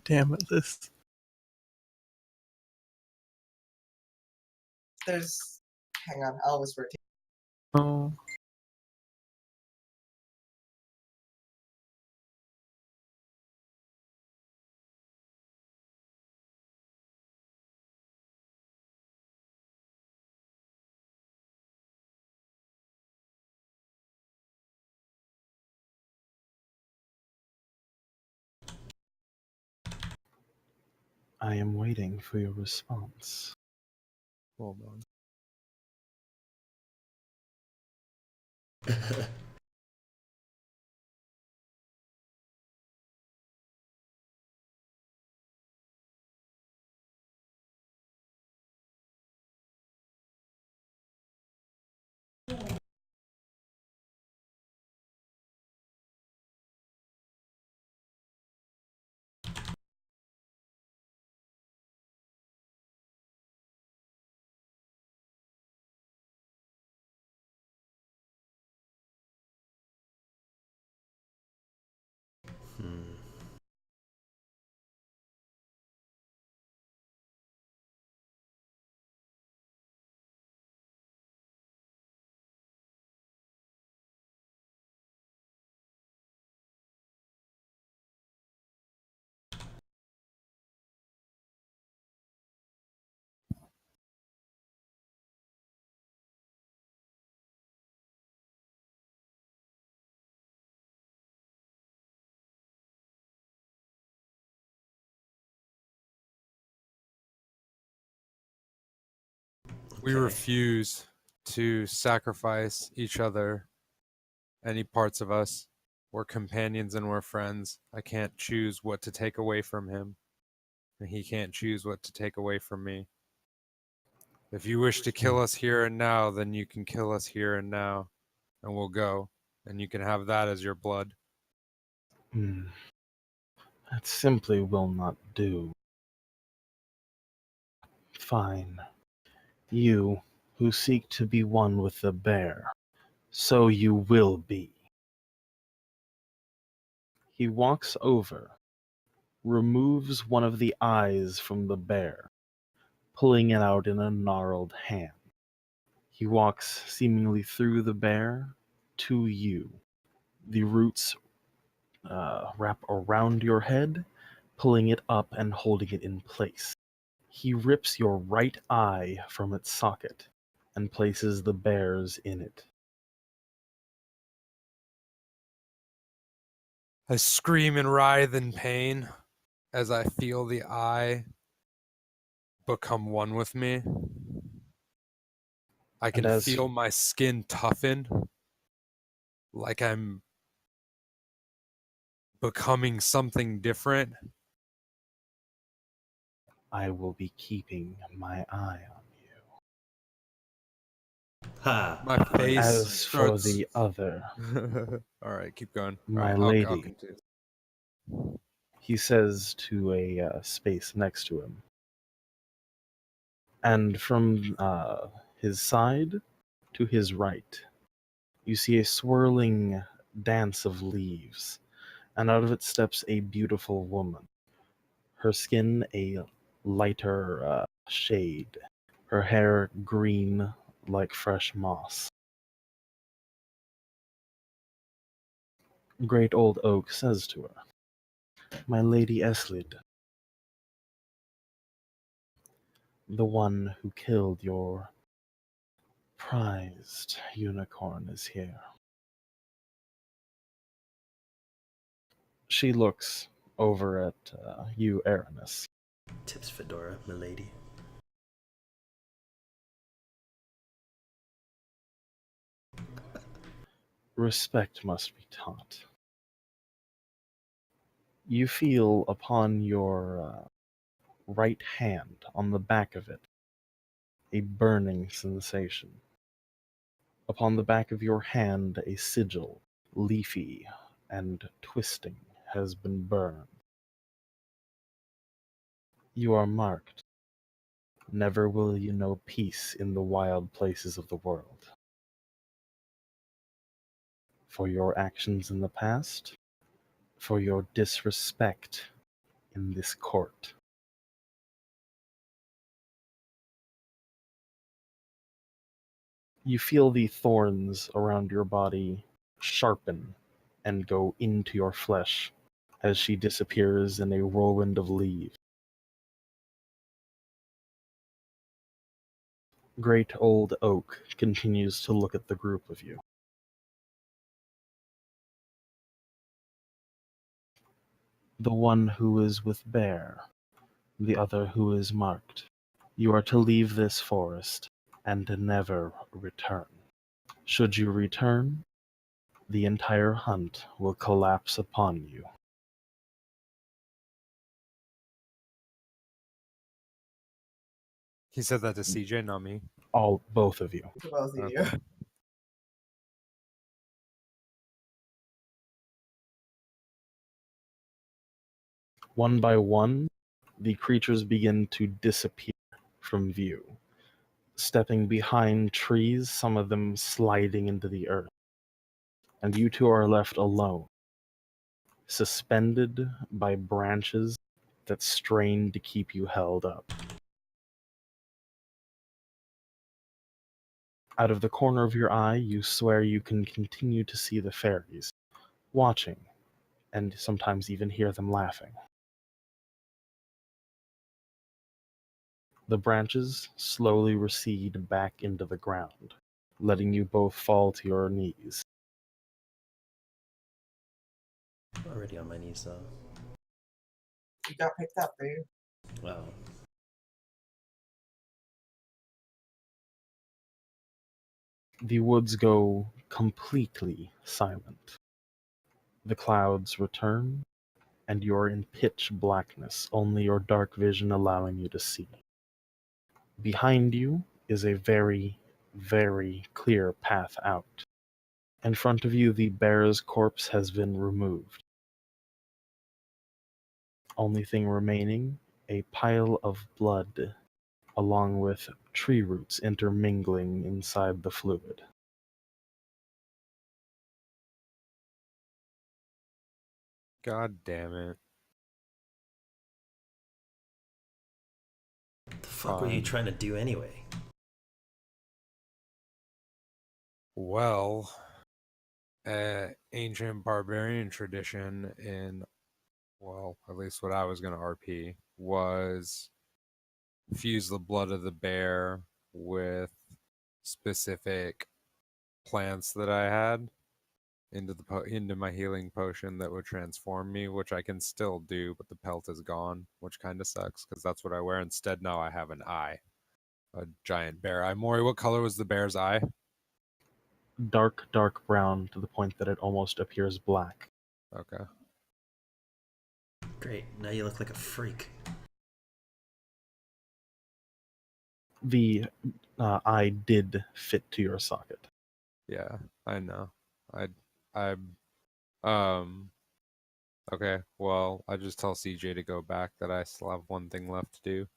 Damn it, this. There's. Hang on, I'll whisper it to Oh. I am waiting for your response. Hold on. Hmm. We Okay. refuse to sacrifice each other, any parts of us, We're companions and we're friends. I can't choose what to take away from him, and he can't choose what to take away from me. If you wish to kill us here and now, then you can kill us here and now, and we'll go, and you can have that as your blood. That simply will not do. Fine. You, who seek to be one with the bear, so you will be. He walks over, removes one of the eyes from the bear, pulling it out in a gnarled hand. He walks seemingly through the bear to you. The roots wrap around your head, pulling it up and holding it in place. He rips your right eye from its socket and places the bear's in it. I scream and writhe in pain as I feel the eye become one with me. I And can as feel my skin toughen, like I'm becoming something different. I will be keeping my eye on you. Ha! My face As for starts... the other, All right, keep going. my All right, I'll lady, continue. he says to a space next to him. And from his side to his right, you see a swirling dance of leaves, and out of it steps a beautiful woman. Her skin a lighter shade, her hair green like fresh moss. Great old oak says to her, "My lady Eslid, the one who killed your prized unicorn is here." She looks over at you, Arannis. Tips fedora, milady. Respect must be taught. You feel upon your right hand, on the back of it, a burning sensation. Upon the back of your hand, a sigil, leafy and twisting, has been burned. You are marked. Never will you know peace in the wild places of the world. For your actions in the past, for your disrespect in this court. You feel the thorns around your body sharpen and go into your flesh as she disappears in a whirlwind of leaves. Great old oak continues to look at the group of you. The one who is with bear, the other who is marked. You are to leave this forest and never return. Should you return, the entire hunt will collapse upon you. He said that to CJ, not me. Both of you. Both of you. Okay. One by one, the creatures begin to disappear from view, stepping behind trees, some of them sliding into the earth. And you two are left alone, suspended by branches that strain to keep you held up. Out of the corner of your eye, you swear you can continue to see the fairies, watching, and sometimes even hear them laughing. The branches slowly recede back into the ground, letting you both fall to your knees. I'm already on my knees though. You got picked up, dude. Wow. The woods go completely silent. The clouds return, and you're in pitch blackness, only your dark vision allowing you to see. Behind you is a very, very clear path out. In front of you, the bear's corpse has been removed. Only thing remaining, a pile of blood, along with tree roots intermingling inside the fluid. God damn it. What the fuck were you trying to do anyway? Well, ancient barbarian tradition in, well, at least what I was going to RP, was fuse the blood of the bear with specific plants that I had into my healing potion that would transform me, which I can still do, but the pelt is gone, which kind of sucks because that's what I wear. Instead, now I have an eye, a giant bear eye. Maury, what color was the bear's eye? Dark, dark brown to the point that it almost appears black. Okay. Great, now you look like a freak. The eye did fit to your socket. Yeah, I know. Okay, well, I just tell CJ to go back, that I still have one thing left to do.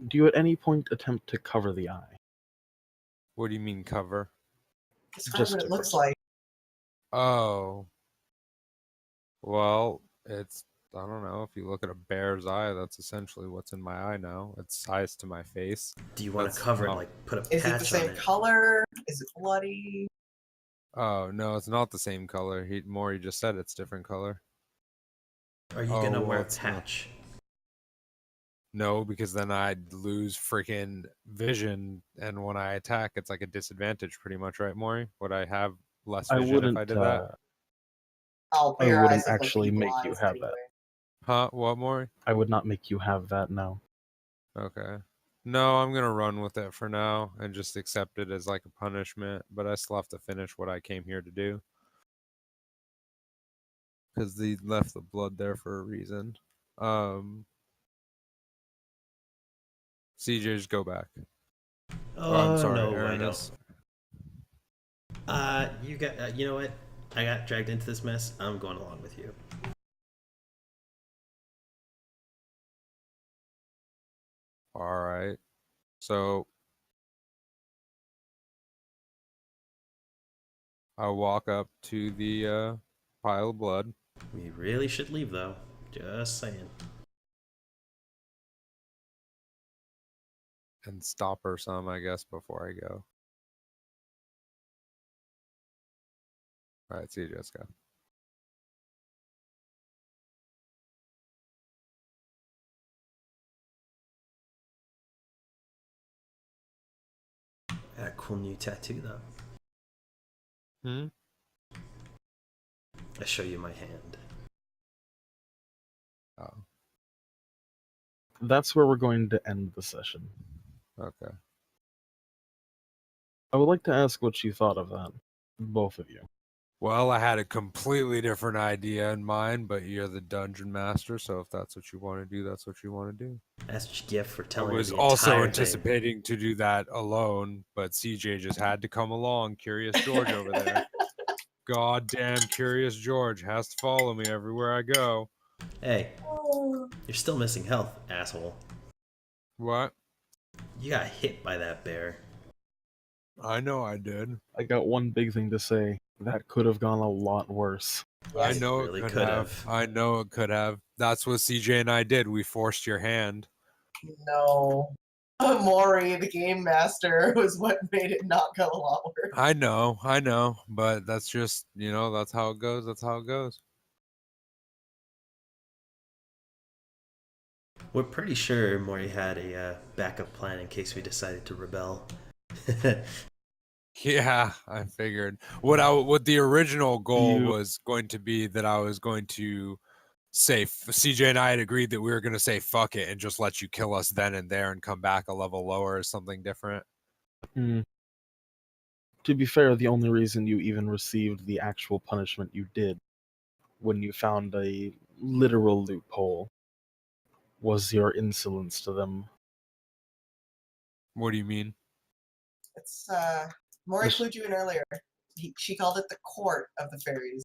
Do you at any point attempt to cover the eye? What do you mean cover? Describe Just what it to- looks like. Oh. Well, it's, I don't know, if you look at a bear's eye, that's essentially what's in my eye now. It's size to my face. Do you want That's to cover it, not- like put a Is it the patch on same it? color? Is it bloody? Oh, no, it's not the same color. Maury just said it's different color. Are you Oh, gonna well, wear a it's not. patch? No, because then I'd lose freaking vision, and when I attack, it's like a disadvantage pretty much, right, Maury? Would I have less I vision wouldn't. if I did that? Oh, I bear wouldn't eyes look like actually evil make you eyes have anyway. Huh? What, Maury? I would not make you have that now. Okay. No, I'm gonna run with it for now and just accept it as like a punishment, but I still have to finish what I came here to do. Because they left the blood there for a reason. CJ, just go back. Oh, I'm sorry, no, Arannis. I don't. You got. You know what? I got dragged into this mess. I'm going along with you. Alright. So I walk up to the pile of blood. We really should leave, though. Just saying. And stop her some, I guess, before I go. Alright, see you, Jessica. Got a cool new tattoo, though. Hmm? I show you my hand. Oh, That's where we're going to end the session. okay. I would like to ask what you thought of that, both of you. Well, I had a completely different idea in mind, but you're the dungeon master, so if that's what you want to do, that's what you want to do. That's what you get for I telling was the also entire anticipating to do that alone, but CJ just had to come along. Curious George over there. Goddamn Curious George has to follow me everywhere I go. Thing. Hey, you're still missing health, asshole. What? You got hit by that bear. I know I did. I got one big thing to say. That could have gone a lot worse. I Yes, it know really it could could have. have. I know it could have. That's what CJ and I did. We forced your hand. No. Maury, the game master, was what made it not go a lot worse. I know, but that's just, that's how it goes. That's how it goes. We're pretty sure Mori had a backup plan in case we decided to rebel. Yeah, I figured. What the original goal You- was going to be that I was going to say, CJ and I had agreed that we were going to say fuck it and just let you kill us then and there and come back a level lower or something different. Hmm. To be fair, the only reason you even received the actual punishment you did when you found a literal loophole was your insolence to them. What do you mean? It's Maury clued you in earlier. She called it the court of the fairies.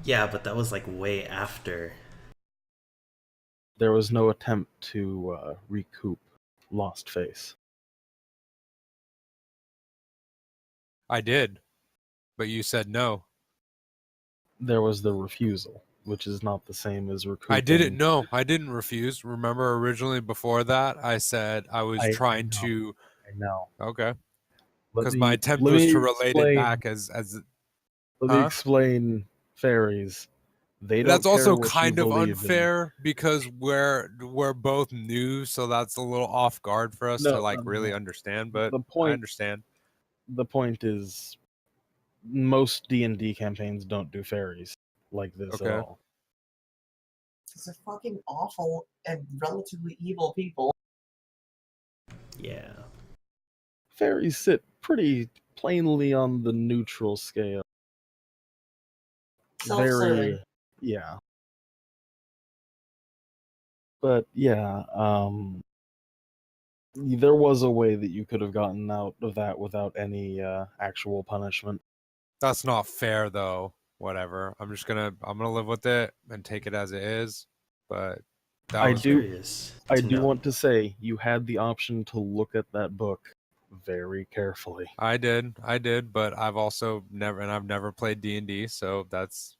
Yeah, but that was like way after. There was no attempt to recoup lost face. I did, but you said no. There was the refusal, which is not the same as recouping. I didn't. No, I didn't refuse. Remember, originally before that, I said I was trying to. I know. Okay. Let Because me- my attempt let was me to relate it explain- back as. Let me explain fairies. They don't That's care also what kind you of believe in. unfair because we're both new, so that's a little off guard for us to really understand. But I understand. The point is, most D&D campaigns don't do fairies like this at all. Because they're fucking awful and relatively evil people. Yeah. Fairies sit pretty plainly on the neutral scale. Self-serving. Yeah. But yeah, there was a way that you could have gotten out of that without any actual punishment. That's not fair, though. Whatever. I'm gonna live with it and take it as it is. But I do know. want to say you had the option to look at that book very carefully. I did, but I've also never played D&D, so that's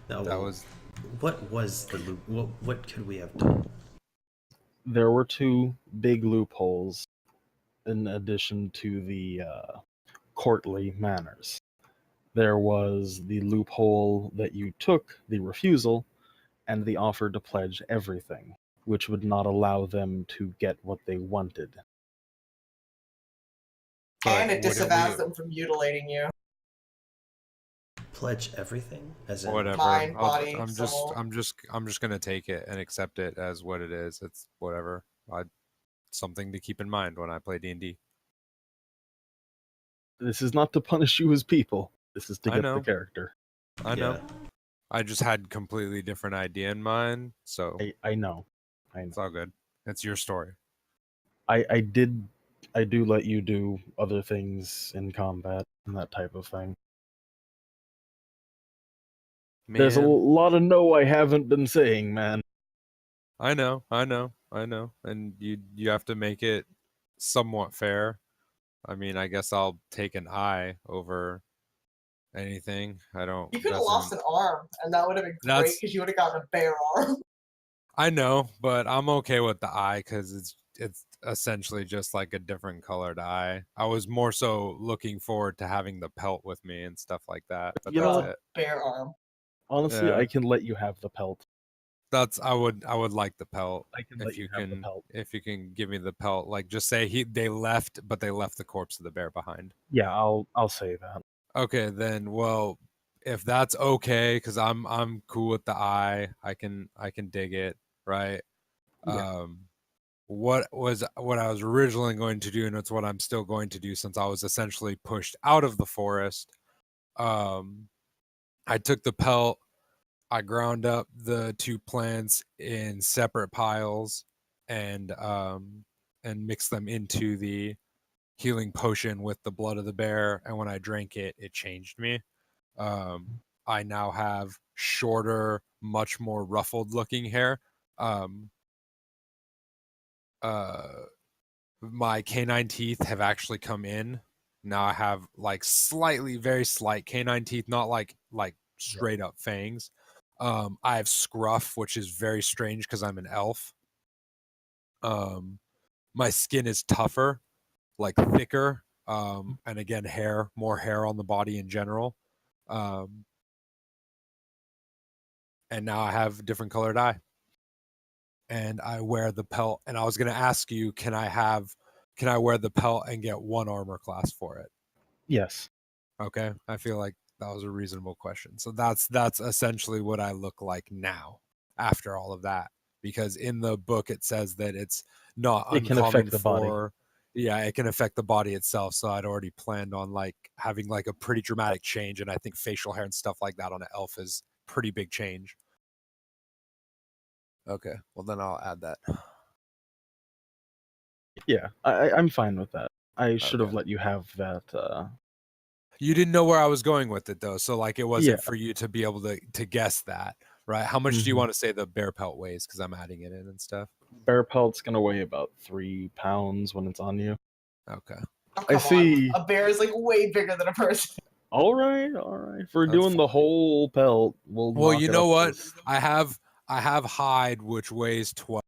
What was the loop? What could we have done? There were two big loopholes in addition to the courtly manners. There was the loophole that you took the refusal and the offer to pledge everything, which would not allow them to get what they wanted. And it disavows them from mutilating you. Pledge everything, as in whatever. Mind, body, I'm soul. just gonna take it and accept it as what it is. It's whatever. Something to keep in mind when I play D&D. This is not to punish you as people. This is to get the character. I know. I just had completely different idea in mind, so I know. It's all good. It's your story. I do let you do other things in combat and that type of thing. There's a lot of no I haven't been saying, man. I know. And you have to make it somewhat fair. I mean, I guess I'll take an eye over anything. You could have lost an arm, and that would have been great because you would have gotten a bare arm. I know, but I'm okay with the eye because it's essentially just like a different colored eye. I was more so looking forward to having the pelt with me and stuff like that. But that's it. Bare arm. Honestly, I can let you have the pelt. I would like the pelt. I can let you have the pelt. If you can give me the pelt, like just say they left, but they left the corpse of the bear behind. Yeah, I'll say that. Okay, then well, if that's okay, because I'm cool with the eye. I can dig it, right? Yeah. What I was originally going to do, and it's what I'm still going to do since I was essentially pushed out of the forest. I took the pelt. I ground up the two plants in separate piles and mixed them into the healing potion with the blood of the bear. And when I drank it, it changed me. I now have shorter, much more ruffled looking hair. My canine teeth have actually come in. Now I have like very slight canine teeth, not like straight up fangs. I have scruff, which is very strange because I'm an elf. My skin is tougher, like thicker, and again, more hair on the body in general. And now I have a different colored eye. And I wear the pelt. And I was going to ask you, can I wear the pelt and get one armor class for it? Yes. Okay. I feel like that was a reasonable question. So that's essentially what I look like now after all of that. Because in the book it says that it's not it can uncommon affect the body. Yeah, it can affect the body itself. So I'd already planned on like having like a pretty dramatic change, and I think facial hair and stuff like that on an elf is pretty big change. Okay, well then I'll add that. Yeah, I'm fine with that. I should have Okay. let you have that. You didn't know where I was going with it though, so like it wasn't Yeah. for you to be able to guess that, right? How much do you Mhm. want to say the bear pelt weighs? Because I'm adding it in and stuff. Bear pelt's gonna weigh about 3 pounds when it's on you. Okay. Oh, I come see. on. A bear is like way bigger than a person. All right, all right. If we're That's doing the fine. whole pelt, we'll Well, knock you it know up what? to I have hide which weighs 12.